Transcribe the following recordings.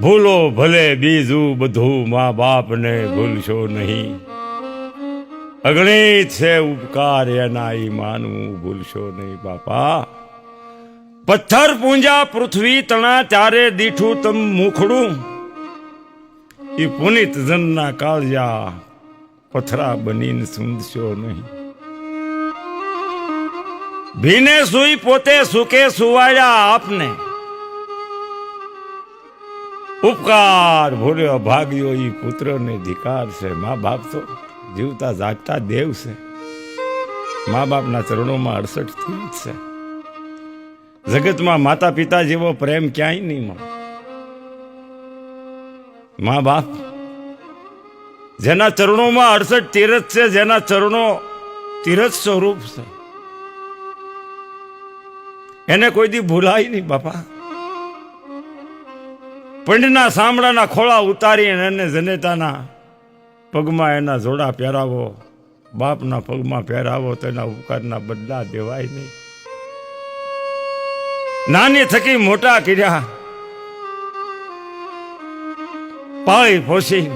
ભૂલો ભલે બીજું બધું મા બાપને ભૂલશો નહીં. અગણિત છે ઉપકાર એના ઈ માનવું ભૂલશો નહીં બાપા. પથ્થર પૂંજા પૃથ્વી તણા ત્યારે દીઠું તમ મુખડું. ઈ પુનિત જનના કાળજા પથરા બનીને સૂંદશો નહીં. ભીને સુઈ પોતે સુકે સુવાયા આપને. ઉપકાર ભૂલ્યો ભાગ્યો ઈ પુત્રને ધિકાર છે. મા બાપ તો જીવતા જાગતા દેવ છે. મા બાપના ચરણોમાં 68 તીર્થ છે. જગતમાં માતા પિતા જેવો પ્રેમ ક્યાંય નહીં મળે. મા બાપ જેના ચરણોમાં 68 તીર્થ છે, જેના ચરણો તીર્થ સ્વરૂપ છે, એને કોઈ દી ભૂલાય નહીં બાપા. પંડના સાંભળાના ખોળા ઉતારીને એને જનેતાના પગમાં એના જોડા પહેરાવો, બાપના પગમાં પહેરાવો તો એના ઉપકારના બદલા દેવાય નહીં. નાની થકી મોટા કર્યા, પાળી પોસી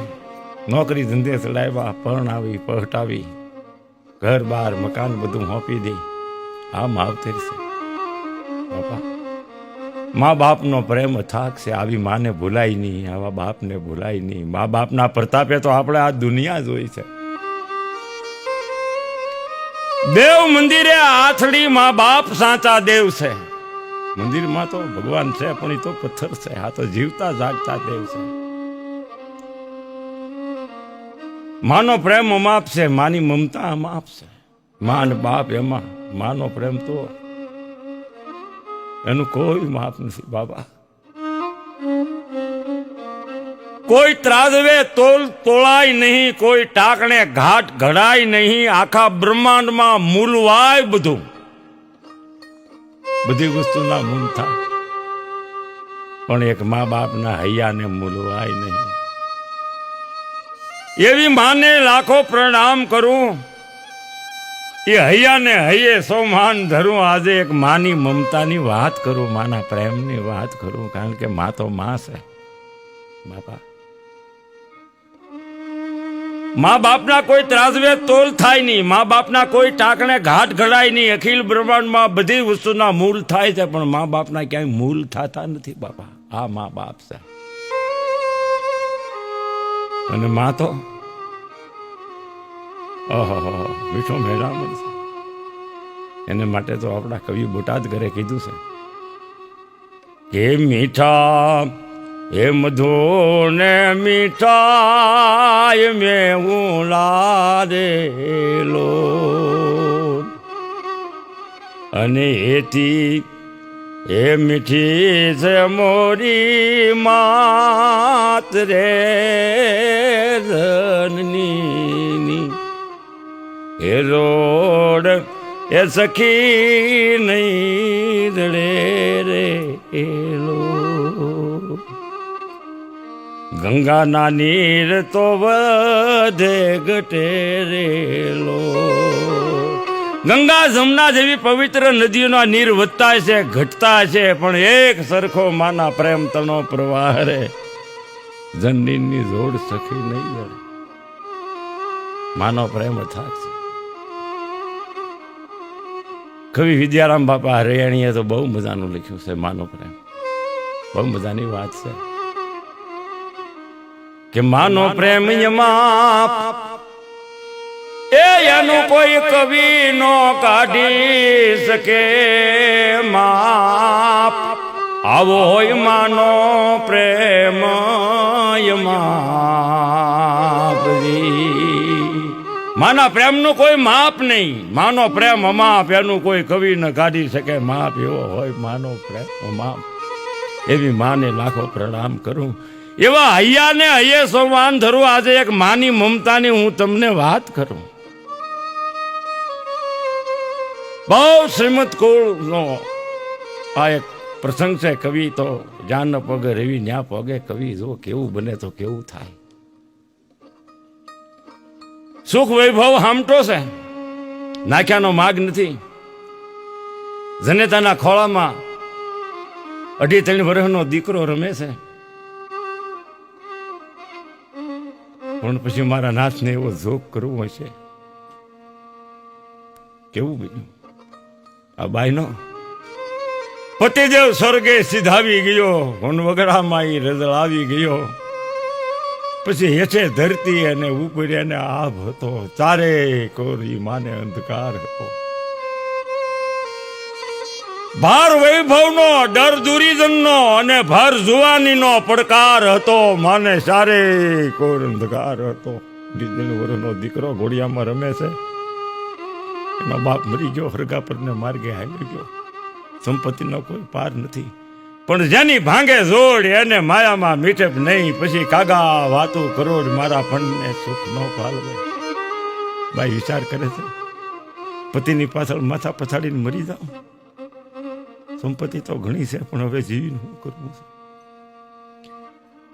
નોકરી ધંધે ચડાવ્યા, પરણાવી પહટાવી, ઘર બાર મકાન બધું હોપી દે. આ માવતર છે બાપા. મા બાપનો પ્રેમ અથાક છે. આવી માને ભૂલાય નહીં, આવા બાપને ભૂલાય નહીં. મા બાપના પ્રતાપે તો આપણે આ દુનિયા જોઈ છે. દેવ મંદિરે આથડી મા બાપ સાચા દેવ છે. મંદિરમાં તો ભગવાન છે પણ એ તો પથ્થર છે. આ તો જીવતા જાગતા દેવ છે. માનો પ્રેમ અમાપ છે, માની મમતા અમાપ છે. મા અને બાપ એમાં માનો પ્રેમ તો એનું કોઈ માપ નથી બાબા. કોઈ ત્રાજવે તોળાય નહીં, કોઈ ટાકણે ઘાટ ઘડાય નહીં. આખા બ્રહ્માંડમાં મૂલવાય બધું, બધી વસ્તુના મૂલ થાય, પણ એક મા બાપના હૈયાને મૂલવાય નહીં. એવી માને લાખો પ્રણામ કરું. એ હૈયાને હૈયે સોમાન ધરું. આજે એક માની મમતાની વાત કરું, માના પ્રેમની વાત કરું, કારણ કે મા તો મા છે બાપા. મા બાપના કોઈ ત્રાજવે તોલ થાય નહીં, મા બાપના કોઈ ટાંકણે ઘાટ ઘડાય નહીં. અખિલ બ્રહ્માંડમાં બધી વસ્તુના મૂળ થાય છે, પણ મા બાપના ક્યાંય મૂળ થતા નથી બાપા. આ મા બાપ છે. અને મા તો મીઠો મેળામણ છે. એને માટે તો આપણા કવિ બોટાદ ઘરે કીધું છે કે મીઠા એ મધુ ને મીઠાય મેં ઉલારેલો, અને એથી એ મીઠી છે મોરી માત રે જનની. એ રોડ એ સખી નહીં દડે રે એલો. ગંગાના નીર તો વધે ઘટે રેલો. ગંગા જમના જેવી પવિત્ર નદીઓના નીર વધતા છે, ઘટતા છે, પણ એક સરખો માના પ્રેમ તનો પ્રવાહ રે જનની જોડ સખી નહીં જડે. માનો પ્રેમ અથાક છે. કવિ વિદ્યારામ બાપા હરિયાણીએ તો બહુ મજાનું લખ્યું છે માનો પ્રેમ. બહુ મજાની વાત છે કે માનો પ્રેમ માપ એ એનું કોઈ કવિ નો કાઢી શકે માપ. આવો હોય માનો પ્રેમ માના પ્રેમનું કોઈ માપ નહીં. માનો પ્રેમ અમાપ, એનું કોઈ કવિ ન કાઢી શકે માપ. એવો હોય માનો પ્રેમ અમાપ. એવી માને લાખો પ્રણામ કરું. એવા હૈયાને હૈયે સોમાન ધરું. આજે એક માની મમતાની હું તમને વાત કરું. બહુ શ્રીમદ કુળનો આ એક પ્રસંગ છે. કવિ તો જ્યાં ન પગે રેવી ન્યા પગે. કવિ જો કેવું બને તો કેવું થાય. સુખ વૈભવ હામટો છે, નાખ્યાનો માગ નથી. જનેતાના ખોળામાં 2.5 વર્ષનો દીકરો રમે છે. પણ પછી મારા નાથને એવો જોગ કરવો હશે. કેવું બન્યું આ બાઈનો પતિદેવ સ્વર્ગે સિધાવી ગયો, વનવગડામાં ઈ રઝળાવી ગયો. પછી હેઠે ધરતી અને ઉપર એને આભ હતો, ચારે કોરી માને અંધકાર હતો. ભાર વૈભવનો, ડર દુરીજનનો અને ભર જુવાનીનો પડકાર હતો. માને ચારે કોર અંધકાર હતો. 20 વર્ષનો દીકરો ઘોડિયામાં રમે છે, એનો બાપ મરી ગયો, હરગા પરને માર્ગે હાલી ગયો. સંપત્તિનો કોઈ પાર નથી, પણ જેની ભાંગે જોડ એને માયામાં મીઠપ નહીં. પછી કાગા વાતું કરોડ, મારા ફંડને સુખ ન પાલવે. બાઈ વિચાર કરે છે, પતિની પાછળ માથા પછાડીને મરી જાઉં. સંપત્તિ તો ઘણી છે, પણ હવે જીવીને શું કરવું છે?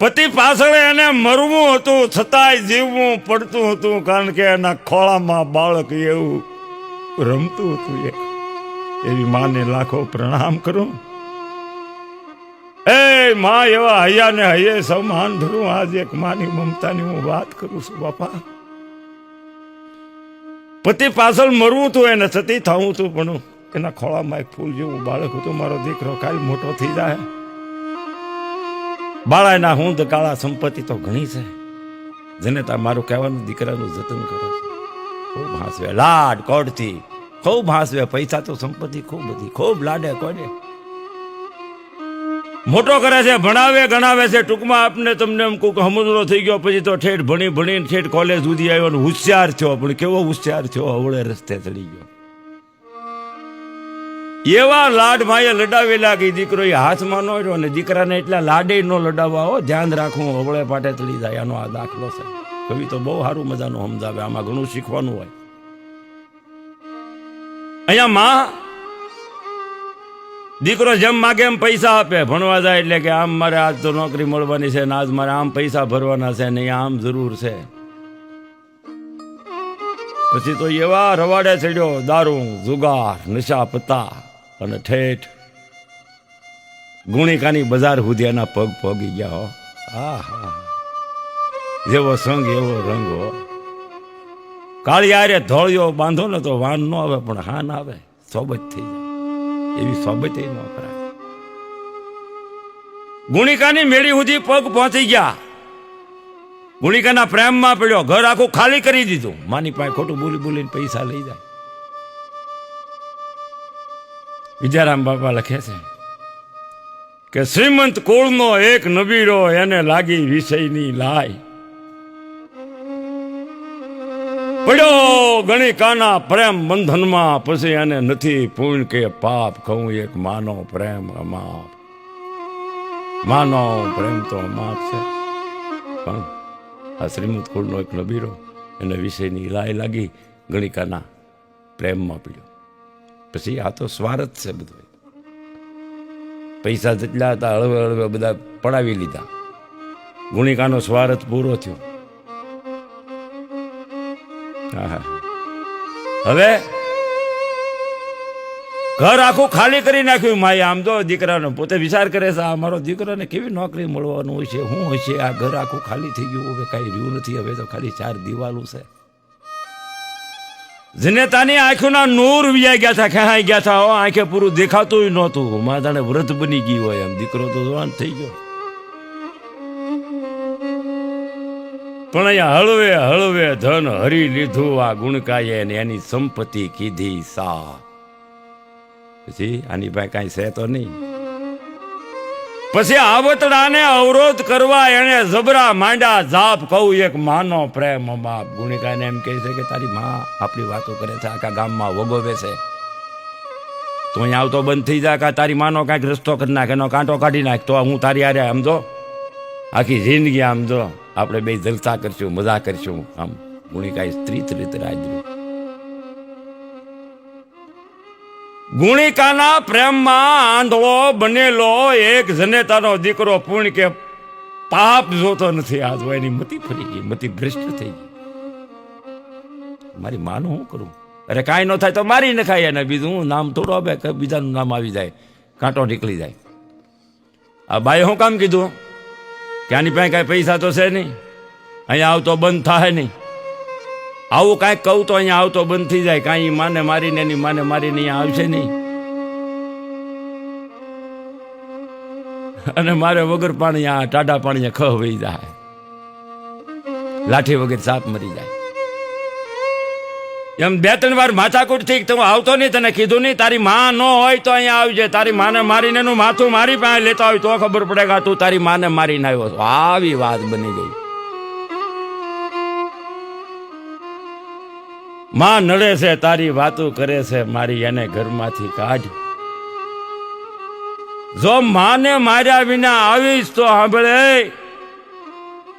પતિ પાછળ એને મરવું હતું, છતાંય જીવવું પડતું હતું, કારણ કે એના ખોળામાં બાળક એવું રમતું હતું. એવી માને લાખો પ્રણામ કરું. એ માં એવા હૈયા ને હૈયે સમાન ધરું. આજ એક માની મમતાની હું વાત કરું છું બાપા. પતિ પાછળ મરવું હતું, એને સતી થવું હતું, પણ એના ખોળામાં એક ફૂલ જેવું બાળક હતું. મારો દીકરો કાલ મોટો થઈ જાય. બાળાના હું કાળા સંપત્તિ તો ઘણી છે, જેને તા મારું કહેવાનું દીકરાનું જતન કરે છે. ખૂબ હાંસવે, લાડ કોડથી ખૂબ હાંસવે. પૈસા તો સંપત્તિ ખૂબ બધી, ખૂબ લાડે કોડે. મોટો કરે છે, ભણાવે ગણાવે છે. ટૂંકમાં આપને તમને એમ કોઈ સમજણો થઈ ગયો. પછી તો ઠેઠ ભણી ભણીને ઠેઠ કોલેજ સુધી આવ્યો ને હોશિયાર થયો. પણ કેવો હોશિયાર થયો, અવળે રસ્તે ચડી ગયો. એવા લાડ માએ લડાવેલા કે દીકરો એ હાથમાં ન રહ્યો, ને દીકરાને એટલા લાડે ન લડાવવા. હો, ધ્યાન રાખવું, અવળે પાટે ચડી જાય. આનો આ દાખલો છે. કવિ તો બહુ સારું મજાનું સમજાવે. આમાં ઘણું શીખવાનું હોય. અહીંયા માં દીકરો જેમ માગે એમ પૈસા આપે. ભણવા જાય એટલે કે આમ મારે આજ તો નોકરી મળવાની છે, ને આજ મારે આમ પૈસા ભરવાના છે, ને આમ જરૂર છે. પછી તો એવા રવાડે ચડ્યો, દારૂ, જુગાર, નશા પત્તા અને ઠેઠ ગુણિકાની બજાર સુધી એના પગ પોગી ગયા. હો, હા, જેવો સંગ એવો રંગ. હો, કાળિયારે ધોળિયો બાંધો ને તો વાન ન આવે, પણ હાન આવે, સોબત થઈ જાય. એવી સોબત ન કરાય. ગુણિકાની મેળી સુધી પગ પહોંચી ગયા. ગુણિકાના પ્રેમમાં પડ્યો. ઘર આખું ખાલી કરી દીધું. માની પાસે ખોટું બોલી બોલીને પૈસા લઈ જાય. વિજયારામ બાપા લખે છે કે શ્રીમંત કુળનો એક નબીરો, એને લાગી વિષયની લાય. પડ્યો ગણિકાના પ્રેમ બંધનમાં. પછી એને નથી પૂર્ણ કે પાપ. કહું એક માનો પ્રેમ અમાપ. માનો પ્રેમ તો અમાપ છે, પણ આ શ્રીમંત કુળનો એક નબીરો, એને વિષયની લાય લાગી, ગણિકાના પ્રેમમાં પડ્યો. પછી આ તો સ્વાર્થ છે બધું. પૈસા જેટલા હતા હળવે હળવે બધા પડાવી લીધા. ગુણિકાનો સ્વાર્થ પૂરો થયો. હવે ઘર આખું ખાલી કરી નાખ્યું માએ. આમ તો દીકરાનો પોતે વિચાર કરે છે, આ મારો દીકરાને કેવી નોકરી મળવાનું હોય છે, શું હોય છે. આ ઘર આખું ખાલી થઈ ગયું. હવે કાંઈ રહ્યું નથી. હવે તો ખાલી 4 દિવાલું છે. જનેતાની આંખોના નૂર વ્યાઈ ગયા હતા, ખેહાઈ ગયા હતા. આંખે પૂરું દેખાતું નહોતું. માં જાણે વ્રત બની ગઈ હોય એમ. દીકરો તો જવાન થઈ ગયો. પણ અહીંયા હળવે હળવે ધન હરી લીધું આ ગુણકાએ, ને એની સંપત્તિ કીધી સા. પછી આની પાસે કાંઈ છે તો નહીં. પછી આવતડાને અવરોધ કરવા એને જબરા માંડ્યા જાપ. કહું એક માનો પ્રેમ બાપ. ગુણિકાને એમ કહે છે કે તારી માં આપણી વાતો કરે છે, આખા ગામમાં વગોવે છે, તો અહીંયા આવતો બંધ થઈ જાય. કે તારી માનો કાંઈક રસ્તો કરી નાખ, એનો કાંટો કાઢી નાખ, તો હું તારી આરે આમ જો આખી જિંદગી આમ જો આપણે બે જલસા કરશું, મજા કરશું. આમ ગુણિકાએ સ્ત્રી તરીકે રાજ્યું. ગુણિકાના પ્રેમમાં આંધળો બનેલો એક જનેતાનો દીકરો પૂર્ણ કે પાપ જોતો નથી. આજ એની મતિ ફરી ગઈ, મતિ ભ્રષ્ટ થઈ ગઈ. મારી માનું શું કરું? અરે કાંઈ ન થાય તો મારી નખાય એને. બીજું હું નામ થોડો આવે કે બીજાનું નામ આવી જાય, કાંટો નીકળી જાય. આ બાએ શું કામ કીધું કે આની પાસે કાંઈ પૈસા તો છે નહીં, અહીંયા આવતો બંધ થાય નહીં. આવું કાંઈક કહું તો અહીંયા આવતો બંધ થઈ જાય. કાંઈ માને મારીને એની માને મારીને અહીંયા આવશે નહીં. અને મારે વગર પાણી આ ટાઢા પાણી ખ વહી જાય, લાઠી વગર સાપ મરી જાય. એમ 2-3 વાર માથાકૂટ થઈ તો હું આવતો નહીં. તને કીધું નહીં તારી માં ન હોય તો અહીંયા આવજે. તારી માને મારીને એનું માથું મારી પાસે લેતા હોય તો ખબર પડે કે તું તારી માને મારીને આવ્યો છો. આવી વાત બની ગઈ. માં નડે છે, તારી વાતો કરે છે મારી, એને ઘરમાંથી કાઢ. જો માને માર્યા વિના આવીશ તો સાંભળે,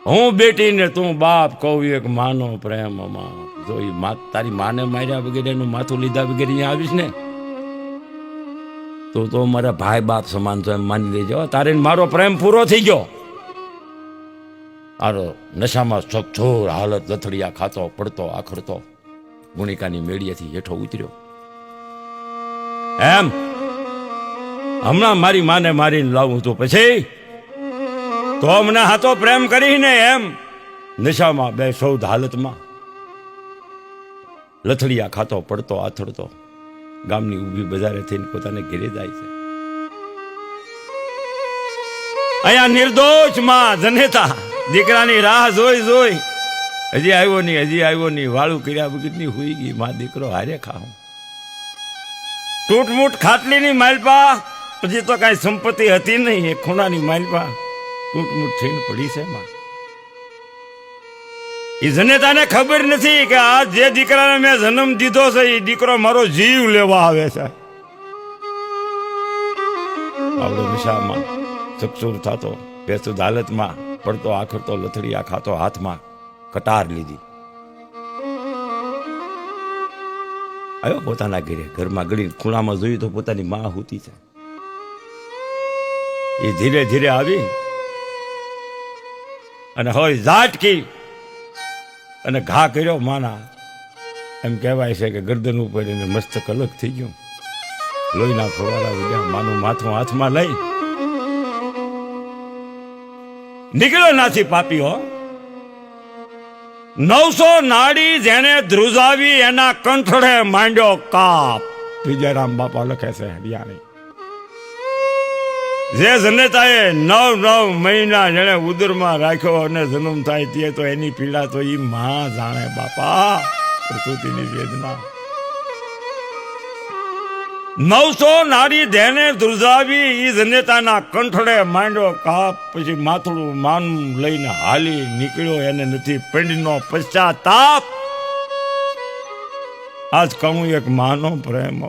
હું બેટીને તું બાપ કહું એક માનો પ્રેમ. જો તારી માને માર્યા વગેરે એનું માથું લીધા વગેરે અહીંયા આવીશ ને તો મારા ભાઈ બાપ સમાન તો એમ માની લેજો. તારે મારો પ્રેમ પૂરો થઈ ગયો. આરો નશામાં છોર હાલત લથડિયા ખાતો પડતો આખડતો ગુણિકાની મેળીએથી હેઠો ઉતર્યો. એમ હમણાં મારી માને મારીને લાવું તો પછી તો મને હાથો પ્રેમ કરીને એમ નશામાં બે સૌદ હાલતમાં લથડિયા ખાતો પડતો આથડતો ગામની ઊભી બજારે થઈને પોતાને ઘેરે જાય છે. અહીંયા નિર્દોષ માં જનેતા દીકરાની રાહ જોઈ જોઈ હજી આવ્યો નહીં વાળું કર્યા વગરની હુઈ ગઈ. માં દીકરો હારે ખાઉં તૂટમૂટ ખાટલીની માલપા, પછી તો કાંઈ સંપત્તિ હતી નહીં. એ ખૂણાની માલપા તૂટમૂટ થઈને પડી છે. માં એ જનેતાને ખબર નથી કે આ જે દીકરાને મેં જન્મ દીધો છે એ દીકરો મારો જીવ લેવા આવે છે. આવડો નિશામાં ચકચૂર થતો બેસુદ હાલતમાં પડતો આખડતો લથડિયા ખાતો હાથમાં કટાર લીધી આવ્યો પોતાના ઘરે. ઘરમાં ગળી ખૂણામાં જોયું તો પોતાની માં હુતી છે. એ ધીરે ધીરે આવી અને હોય ઝાટકી અને ઘા કર્યો માના. એમ કહેવાય છે કે ગરદન ઉપર એને મસ્તક અલગ થઈ ગયું. લોહીના ફવારા ઉડ્યા. માનું માથું હાથમાં લઈ નીકળ્યો નાસી પાપીઓ. 900 નાડી જેને ધ્રુજાવી એના કંઠડે માંડ્યો કાપ. વિજયરામ બાપા લખે છે હરિયાણી. જે જનેતાએ 9 મહિના જેને ઉદરમાં રાખ્યો અને જન્મ થાય તે તો એની પીડા તો ઈ માં જાણે બાપા. પ્રસૂતિની વેદના 900 નાડી ધેને ધ્રુજાવી ઈ જનેતાના કંઠડે માંડ્યો કાપ. પછી માથડું માનું લઈને હાલી નીકળ્યો. એને નથી પિંડનો પશ્ચાતાપ. આજ કહું એક માનો પ્રેમ.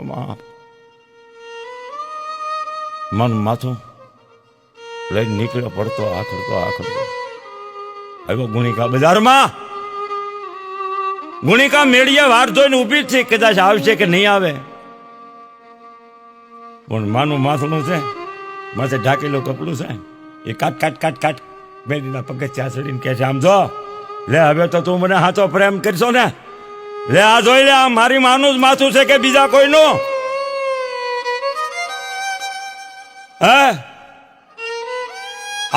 મન માથું લઈને નીકળ્યો પડતો આખડતો આવ્યો ગુણિકા બજારમાં. ગુણિકા મેળીએ વાર જોઈને ઊભી છે, કદાચ આવશે કે નહીં આવે. પણ માનું માથું છે, માથે ઢાકેલું કપડું છે. એ કાટ મેળીના પગથિયા ચડીને કહે છે આમ જો લે હવે તો તું મને હાથો પ્રેમ કરશો ને. લે આ જોઈ લે, આ મારી માનું જ માથું છે કે બીજા કોઈનું? હે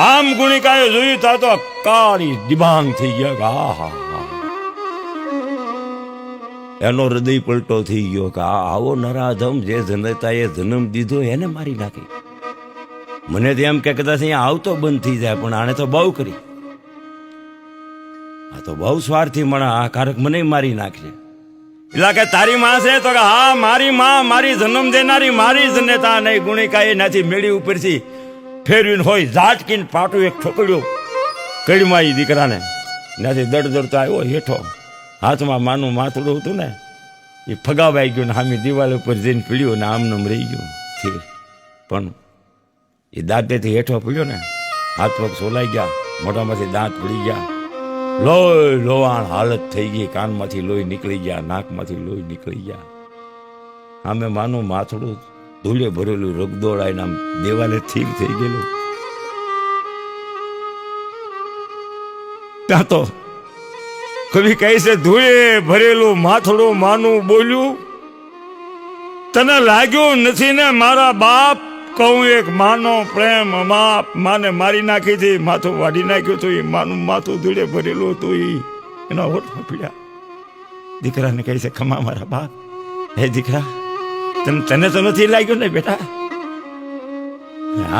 આમ ગુણિકાએ જોયું તા તો કાળી દિબાંગ થઈ ગયા. એનો હૃદય પલટો થઈ ગયો કે આવો નરાધમ જે જનતાએ જન્મ દીધો એને મારી નાખી. મને તો એમ કે કદાચ અહીંયા આવતો બંધ થઈ જાય, પણ આને તો બહુ કરી. આ તો બહુ સ્વાર્થી મણા. આ કારક મને મારી નાખશે. એટલે કે તારી માં છે તો કે હા મારી માં, મારી જન્મ દેનારી મારી જનેતા નહીં. ગુણિકાએ નથી મેળી ઉપરથી ફેરવીને હોય ઝાટકીને પાટું એક ઠોકડ્યું કડીમાં. એ દીકરાને ત્યાંથી દડતો આવ્યો હેઠો. હાથમાં માનું માથુડું હતું ને એ ફગાવાઈ ગયું ને હામી દિવાલ ઉપર જઈને પીડ્યું ને આમનું રહી ગયું. પણ એ દાંતેથી હેઠો પીડ્યો ને હાથ પગ સોલાઈ ગયા, મોઢામાંથી દાંત પડી ગયા, લોહાણ હાલત થઈ ગઈ. કાનમાંથી લોહી નીકળી ગયા, નાકમાંથી લોહી નીકળી ગયા. આમે માનું માથુડું ધૂળે ભરેલું રગદોળાઈને આમ દેવાલે થીર થઈ ગયેલું. ત્યાં તો કવિ કહે છે ધૂળે ભરેલું માથડું માનું બોલ્યું, તને લાગ્યું નથી ને મારા બાપ કહું એક માનો પ્રેમ માને મારી નાખી હતી, માથું વાઢી નાખ્યું હતું, એ માનું માથું ધૂળે ભરેલું હતું, એના હોઠમાં પીડ્યા. દીકરાને કહે છે, ખમા મારા બાપ. હે દીકરા, તને તો નથી લાગ્યું ને બેટા?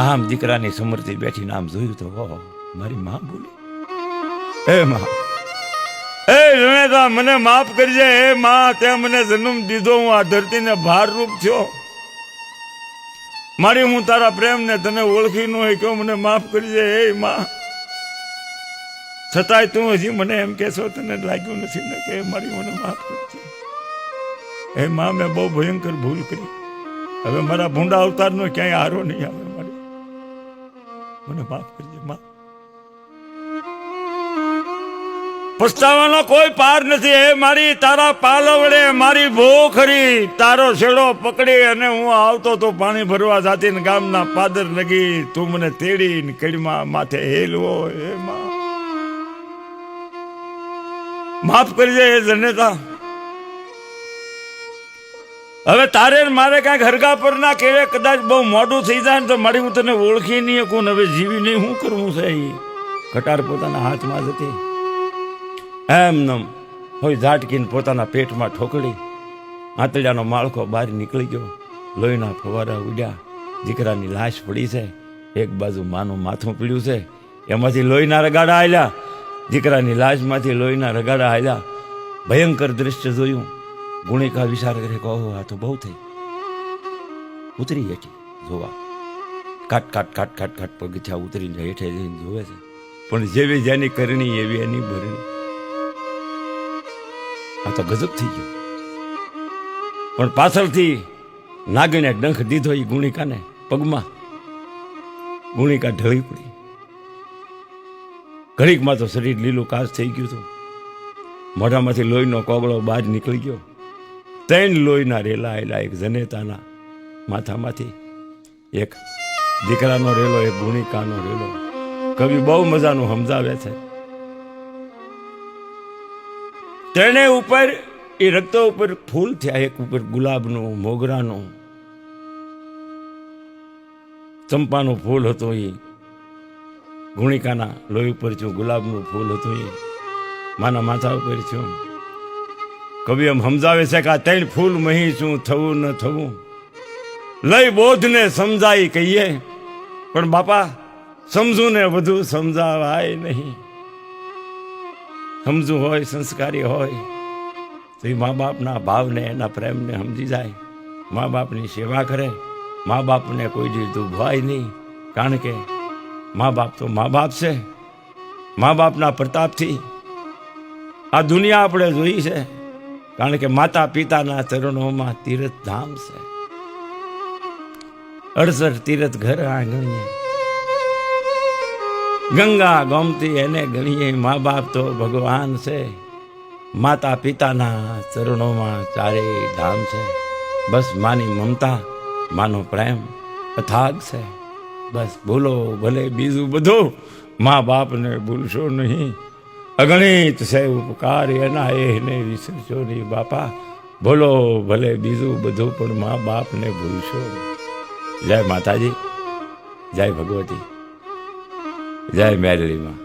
આમ દીકરાની સમૃદ્ધિ બેઠીને આમ જોયું તો મારી માં બોલી, એ માં, એ જનેતા મને માફ કરજે. હે માં, તે મને જન્મ દીધો, હું આ ધરતીને ભારરૂપ થયો. મારી હું તારા પ્રેમને તને ઓળખી ન હોય, કયો મને માફ કરજે. હે માં, છતાંય તું હજી મને એમ કહેશો તને લાગ્યું નથી ને કે મારી મને માફ કરજે. હે માં, મેં બહુ ભયંકર ભૂલ કરી. હવે મારા ભૂંડા અવતારનો ક્યાંય હારો નહીં આવે. મારી મને માફ કરજે માં. પસ્તાવાનો કોઈ પાર નથી. હે મારી, તારા પાલવડે મારી ભોખરી તારો છેડો પકડી અને હું આવતો તો પાણી ભરવા જાતી ને ગામના પાદર લગી, તું મને તેડી ને કડીમાં માથે હેલવો. હે માં, માફ કરજે. હે જનેતા, હવે તારે મારે કાંઈક હરગા પર ના કેવે કદાચ બહુ મોડું થઈ જાય ને તો મારી હું તને ઓળખી નહીં શકું. હવે જીવી નહીં શું કરવું છે? એ કટાર પોતાના હાથમાં જ હતી. એમનેમ હોય ઝાટકીને પોતાના પેટમાં ઠોકડી, આંતળિયાનો માળખો બહાર નીકળી ગયો, લોહીના ફવારા ઉડ્યા. દીકરાની લાશ પડી છે, એક બાજુ માનું માથું પીડ્યું છે, એમાંથી લોહીના રગાડા આલ્યા. દીકરાની લાશમાંથી લોહીના રગાડા આલ્યા. ભયંકર દ્રશ્ય જોયું. ગુણિકા વિચાર કરે કહો આ તો બહુ થઈ. ઉતરી હેઠી જોવા, કાટ કાટ કાટ કાટ કાટ પગથિયા ઉતરીને હેઠે જઈને જોવે છે, પણ જેવી જેની કરણી એવી એની ભરણી. આ તો ગજબ થઈ ગયું. પણ પાછળથી નાગીને ડંખ દીધો એ ગુણિકાને પગમાં. ગુણિકા ઢળી પડી. ઘડીકમાં તો શરીર લીલું કાચ થઈ ગયું હતું. મોઢામાંથી લોહીનો કોગળો બહાર નીકળી ગયો. 3 લોહીના રેલા આવેલા, એક જનેતાના માથામાંથી, એક દીકરાનો રેલો, એક ગુણિકાનો રેલો. કવિ બહુ મજાનું સમજાવે છે. તેને ઉપર એ રક્ત ઉપર ફૂલ થયા. એક ઉપર ગુલાબનું, મોગરાનું, ચંપાનું ફૂલ હતું. એ ગુણિકાના લોહી ઉપર થયું. ગુલાબનું ફૂલ હતું એ માના માથા ઉપર થયું. કવિ એમ સમજાવે છે કે આ 3 ફૂલ મહી શું થવું ન થવું, લઈ બોધને સમજાઈ કહીએ, પણ બાપા સમજું ને વધુ સમજાવાય નહીં. સમજવું હોય, સંસ્કારી હોય તો એ મા બાપના ભાવને, એના પ્રેમને સમજી જાય. મા બાપની સેવા કરે. મા બાપને કોઈ દી દુભાય નહીં, કારણ કે મા બાપ તો મા બાપ છે. મા બાપના પ્રતાપથી આ દુનિયા આપણે જોઈ છે, કારણ કે માતા પિતાના ચરણોમાં તીર્થ ધામ છે. 68 તીર્થ ઘર આ ગણીએ, ગંગા ગોમતી એને ગણીએ. મા બાપ તો ભગવાન છે. માતા પિતાના ચરણોમાં 4 ધામ છે. બસ માની મમતા, માનો પ્રેમ અથાગ છે. બસ ભૂલો ભલે બીજું બધું, મા બાપને ભૂલશો નહીં. અગણિત છે ઉપકાર એના, એને વિસરશો નહીં બાપા. ભૂલો ભલે બીજું બધું, પણ મા બાપને ભૂલશો નહીં. જય માતાજી, જય ભગવતી, જય મેરલીમાં.